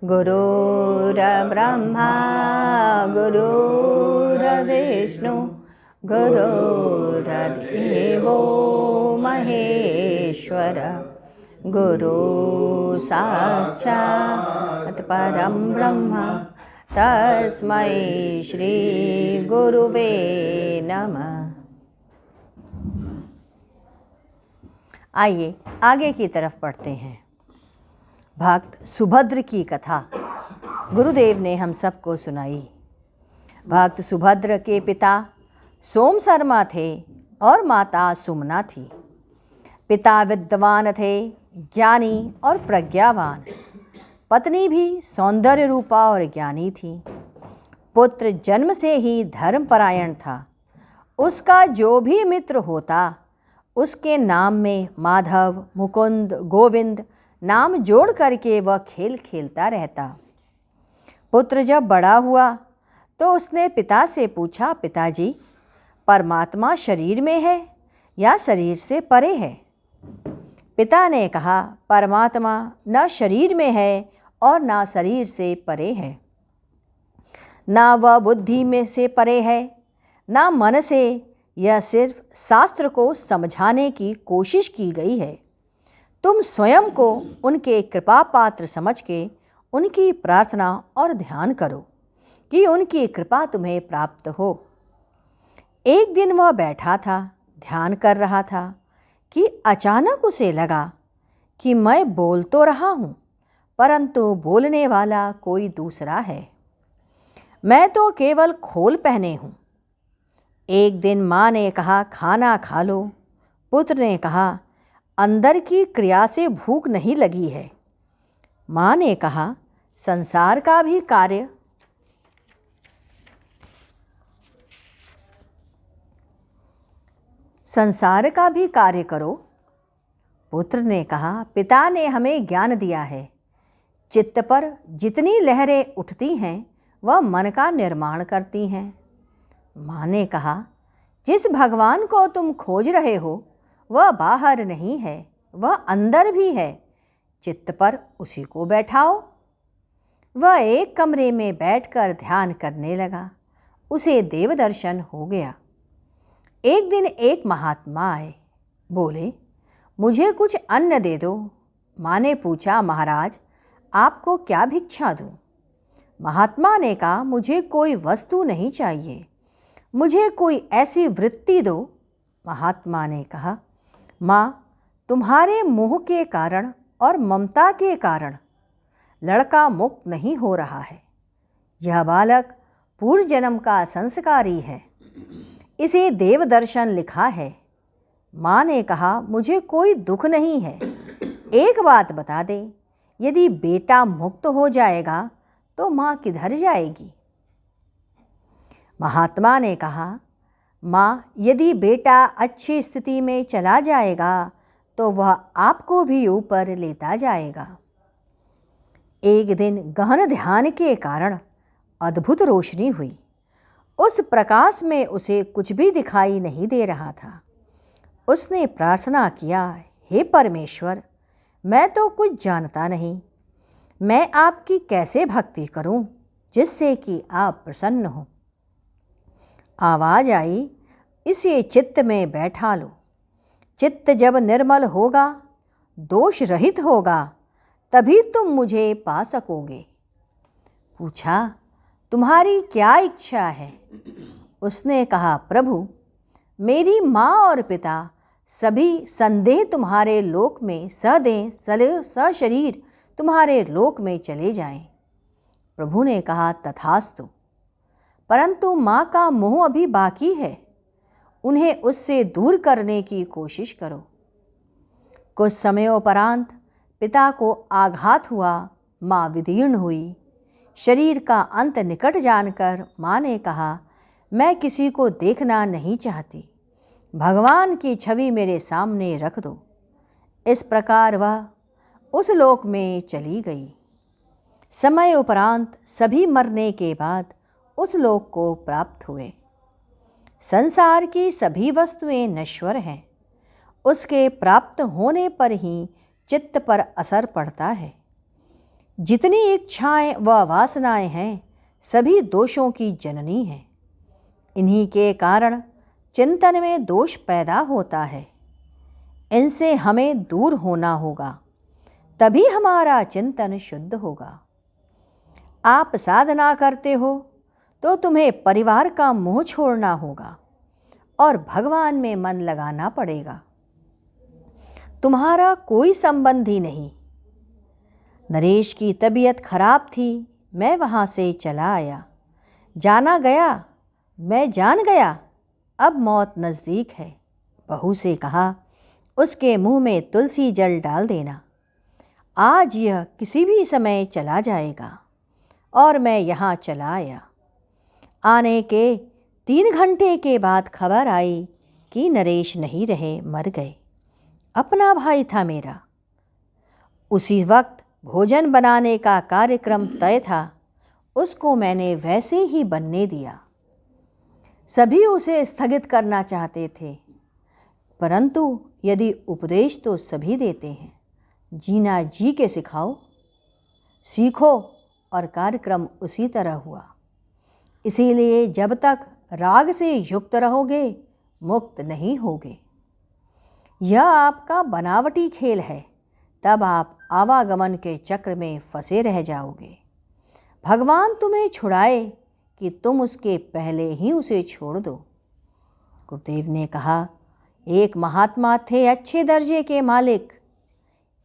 गुरुर्ब्रह्मा गुरुर्विष्णु गुरुर्देवो महेश्वर गुरु साक्षात् परं ब्रह्म तस्मै श्री गुरुवे नमः। आइए आगे की तरफ पढ़ते हैं। भक्त सुभद्र की कथा गुरुदेव ने हम सबको सुनाई। भक्त सुभद्र के पिता सोम शर्मा थे और माता सुमना थी। पिता विद्वान थे, ज्ञानी और प्रज्ञावान। पत्नी भी सौंदर्य रूपा और ज्ञानी थी। पुत्र जन्म से ही धर्मपरायण था। उसका जो भी मित्र होता उसके नाम में माधव, मुकुंद, गोविंद नाम जोड़ करके वह खेल खेलता रहता। पुत्र जब बड़ा हुआ तो उसने पिता से पूछा, पिताजी, परमात्मा शरीर में है या शरीर से परे है? पिता ने कहा, परमात्मा न शरीर में है और न शरीर से परे है। ना वह बुद्धि में से परे है, ना मन से। यह सिर्फ शास्त्र को समझाने की कोशिश की गई है। तुम स्वयं को उनके कृपा पात्र समझ के उनकी प्रार्थना और ध्यान करो कि उनकी कृपा तुम्हें प्राप्त हो। एक दिन वह बैठा था, ध्यान कर रहा था कि अचानक उसे लगा कि मैं बोल तो रहा हूँ, परंतु बोलने वाला कोई दूसरा है। मैं तो केवल खोल पहने हूँ। एक दिन माँ ने कहा, खाना खा लो। पुत्र ने कहा, अंदर की क्रिया से भूख नहीं लगी है। माँ ने कहा, संसार का भी कार्य करो। पुत्र ने कहा, पिता ने हमें ज्ञान दिया है। चित्त पर जितनी लहरें उठती हैं वह मन का निर्माण करती हैं। माँ ने कहा, जिस भगवान को तुम खोज रहे हो वह बाहर नहीं है, वह अंदर भी है। चित्त पर उसी को बैठाओ। वह एक कमरे में बैठकर ध्यान करने लगा। उसे देव दर्शन हो गया। एक दिन एक महात्मा आए, बोले, मुझे कुछ अन्न दे दो। माँ ने पूछा, महाराज, आपको क्या भिक्षा दूं? महात्मा ने कहा, मुझे कोई वस्तु नहीं चाहिए, मुझे कोई ऐसी वृत्ति दो। महात्मा ने कहा, माँ, तुम्हारे मोह के कारण और ममता के कारण लड़का मुक्त नहीं हो रहा है। यह बालक पूर्व जन्म का संस्कारी है। इसे देव दर्शन लिखा है। माँ ने कहा, मुझे कोई दुख नहीं है। एक बात बता दे, यदि बेटा मुक्त हो जाएगा तो माँ किधर जाएगी? महात्मा ने कहा, माँ, यदि बेटा अच्छी स्थिति में चला जाएगा तो वह आपको भी ऊपर लेता जाएगा। एक दिन गहन ध्यान के कारण अद्भुत रोशनी हुई। उस प्रकाश में उसे कुछ भी दिखाई नहीं दे रहा था। उसने प्रार्थना किया, हे परमेश्वर, मैं तो कुछ जानता नहीं। मैं आपकी कैसे भक्ति करूं जिससे कि आप प्रसन्न हो? आवाज आई, इसे चित्त में बैठा लो। चित्त जब निर्मल होगा, दोष रहित होगा, तभी तुम मुझे पा सकोगे। पूछा, तुम्हारी क्या इच्छा है? उसने कहा, प्रभु, मेरी माँ और पिता सभी संदेह तुम्हारे लोक में सशरीर तुम्हारे लोक में चले जाएं। प्रभु ने कहा, तथास्तु। परंतु माँ का मोह अभी बाकी है, उन्हें उससे दूर करने की कोशिश करो। कुछ समयोपरांत पिता को आघात हुआ। माँ विदीर्ण हुई। शरीर का अंत निकट जानकर माँ ने कहा, मैं किसी को देखना नहीं चाहती, भगवान की छवि मेरे सामने रख दो। इस प्रकार वह उस लोक में चली गई। समय उपरांत सभी मरने के बाद उस लोक को प्राप्त हुए। संसार की सभी वस्तुएं नश्वर हैं। उसके प्राप्त होने पर ही चित्त पर असर पड़ता है। जितनी इच्छाएं व वासनाएं हैं सभी दोषों की जननी हैं। इन्हीं के कारण चिंतन में दोष पैदा होता है। इनसे हमें दूर होना होगा, तभी हमारा चिंतन शुद्ध होगा। आप साधना करते हो तो तुम्हें परिवार का मोह छोड़ना होगा और भगवान में मन लगाना पड़ेगा। तुम्हारा कोई संबंधी नहीं। नरेश की तबीयत खराब थी, मैं वहाँ से चला आया। जाना गया, मैं जान गया, अब मौत नज़दीक है। बहू से कहा, उसके मुंह में तुलसी जल डाल देना। आज यह किसी भी समय चला जाएगा। और मैं यहाँ चला आया। आने के 3 घंटे के बाद खबर आई कि नरेश नहीं रहे, मर गए। अपना भाई था मेरा। उसी वक्त भोजन बनाने का कार्यक्रम तय था, उसको मैंने वैसे ही बनने दिया। सभी उसे स्थगित करना चाहते थे, परंतु यदि उपदेश तो सभी देते हैं, जीना जी के सिखाओ, सीखो, और कार्यक्रम उसी तरह हुआ। इसीलिए जब तक राग से युक्त रहोगे मुक्त नहीं होगे। यह आपका बनावटी खेल है, तब आप आवागमन के चक्र में फंसे रह जाओगे। भगवान तुम्हें छुड़ाए कि तुम उसके पहले ही उसे छोड़ दो। गुरुदेव ने कहा, एक महात्मा थे अच्छे दर्जे के मालिक।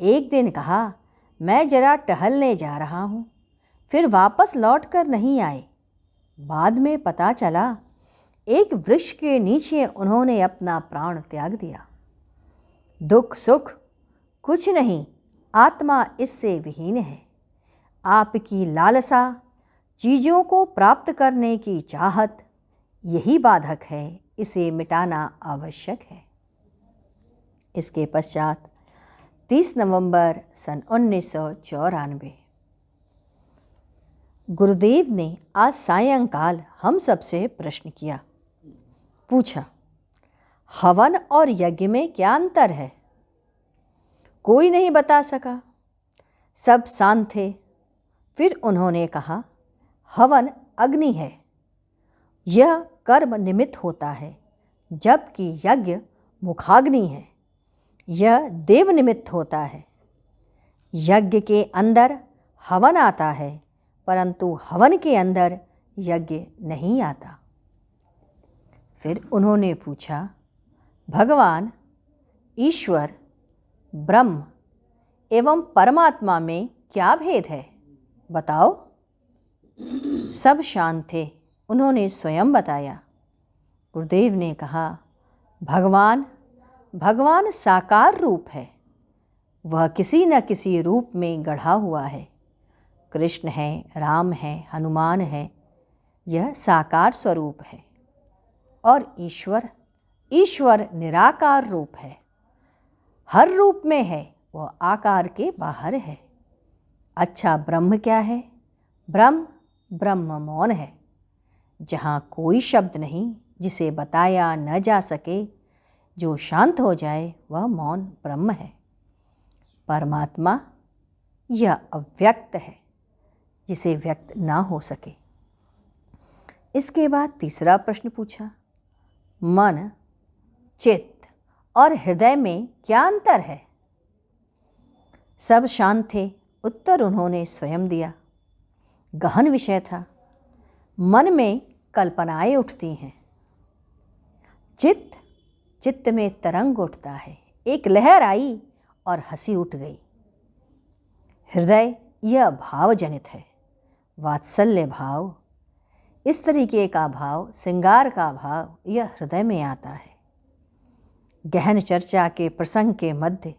एक दिन कहा, मैं जरा टहलने जा रहा हूँ, फिर वापस लौट कर नहीं आए। बाद में पता चला एक वृक्ष के नीचे उन्होंने अपना प्राण त्याग दिया। दुख सुख कुछ नहीं, आत्मा इससे विहीन है। आपकी लालसा, चीज़ों को प्राप्त करने की चाहत, यही बाधक है। इसे मिटाना आवश्यक है। इसके पश्चात 30 नवंबर सन 1994 गुरुदेव ने आज सायंकाल हम सबसे प्रश्न किया। पूछा, हवन और यज्ञ में क्या अंतर है? कोई नहीं बता सका, सब शांत थे। फिर उन्होंने कहा, हवन अग्नि है, यह कर्म निमित्त होता है, जबकि यज्ञ मुखाग्नि है, यह देव निमित्त होता है। यज्ञ के अंदर हवन आता है, परंतु हवन के अंदर यज्ञ नहीं आता। फिर उन्होंने पूछा, भगवान, ईश्वर, ब्रह्म एवं परमात्मा में क्या भेद है, बताओ। सब शांत थे। उन्होंने स्वयं बताया। गुरुदेव ने कहा, भगवान साकार रूप है, वह किसी न किसी रूप में गढ़ा हुआ है। कृष्ण है, राम है, हनुमान है, यह साकार स्वरूप है। और ईश्वर निराकार रूप है, हर रूप में है, वह आकार के बाहर है। अच्छा, ब्रह्म क्या है? ब्रह्म मौन है, जहाँ कोई शब्द नहीं, जिसे बताया न जा सके, जो शांत हो जाए वह मौन ब्रह्म है। परमात्मा यह अव्यक्त है, जिसे व्यक्त ना हो सके। इसके बाद तीसरा प्रश्न पूछा, मन, चित्त और हृदय में क्या अंतर है? सब शांत थे। उत्तर उन्होंने स्वयं दिया। गहन विषय था। मन में कल्पनाएं उठती हैं। चित्त में तरंग उठता है। एक लहर आई और हंसी उठ गई। हृदय यह भाव जनित है, वात्सल्य भाव, इस तरीके का भाव, श्रृंगार का भाव, यह हृदय में आता है। गहन चर्चा के प्रसंग के मध्य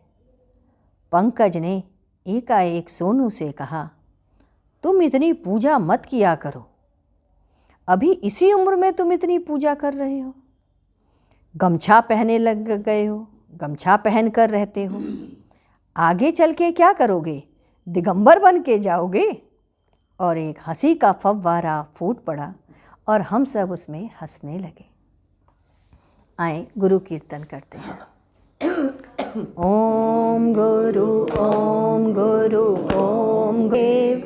पंकज ने एकाएक सोनू से कहा, तुम इतनी पूजा मत किया करो, अभी इसी उम्र में तुम इतनी पूजा कर रहे हो, गमछा पहने लग गए हो, गमछा पहन कर रहते हो, आगे चल के क्या करोगे? दिगंबर बन के जाओगे। और एक हंसी का फव्वारा फूट पड़ा और हम सब उसमें हंसने लगे। आए गुरु कीर्तन करते हैं। ओम गुरु ओम गुरु ओम देव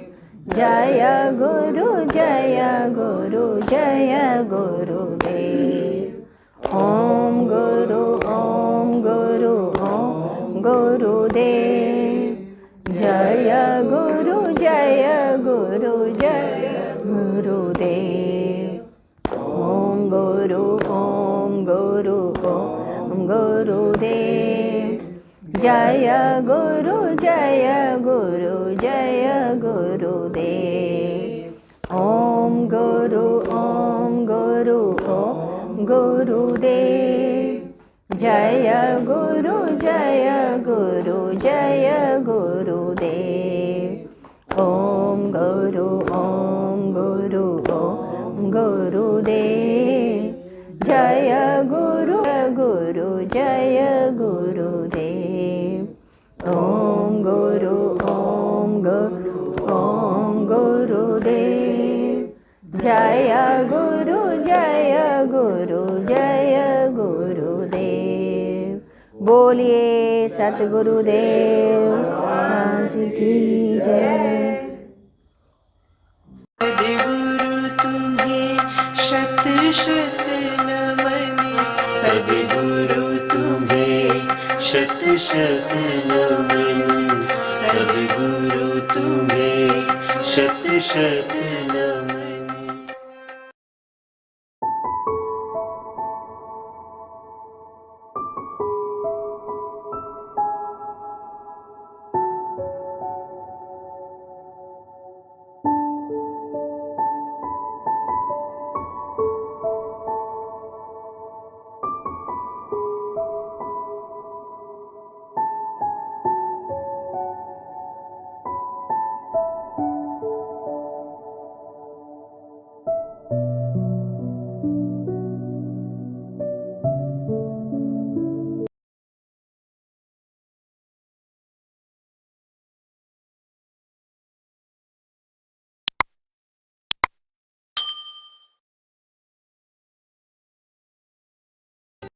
जय गुरु जय गुरु जय गुरुदेव। ओम गुरु ओम गुरु ओम गुरुदेव जय गुरु जय गुरु जय गुरुदेव। ओम गुरु ओम गुरु ओम गुरुदेव जय गुरु जय गुरु जय गुरुदेव। ओम गुरु ओम गुरु ओम गुरुदेव जय गुरु जय गुरु जय गुरुदेव। ओम गुरु ओम गुरु ओम गुरुदेव जय गुरु गुरु जय गुरुदेव। ओम गुरु ओम गुरु ओम गुरुदेव जय गुरु जय गुरु जय गुरुदेव। बोलिए सतगुरुदेव आज की जय। सद्गुरु तुम्हें शत शत नमन, सद्गुरु तुम्हें शत शत नमन, सद्गुरु तुम्हें शत शत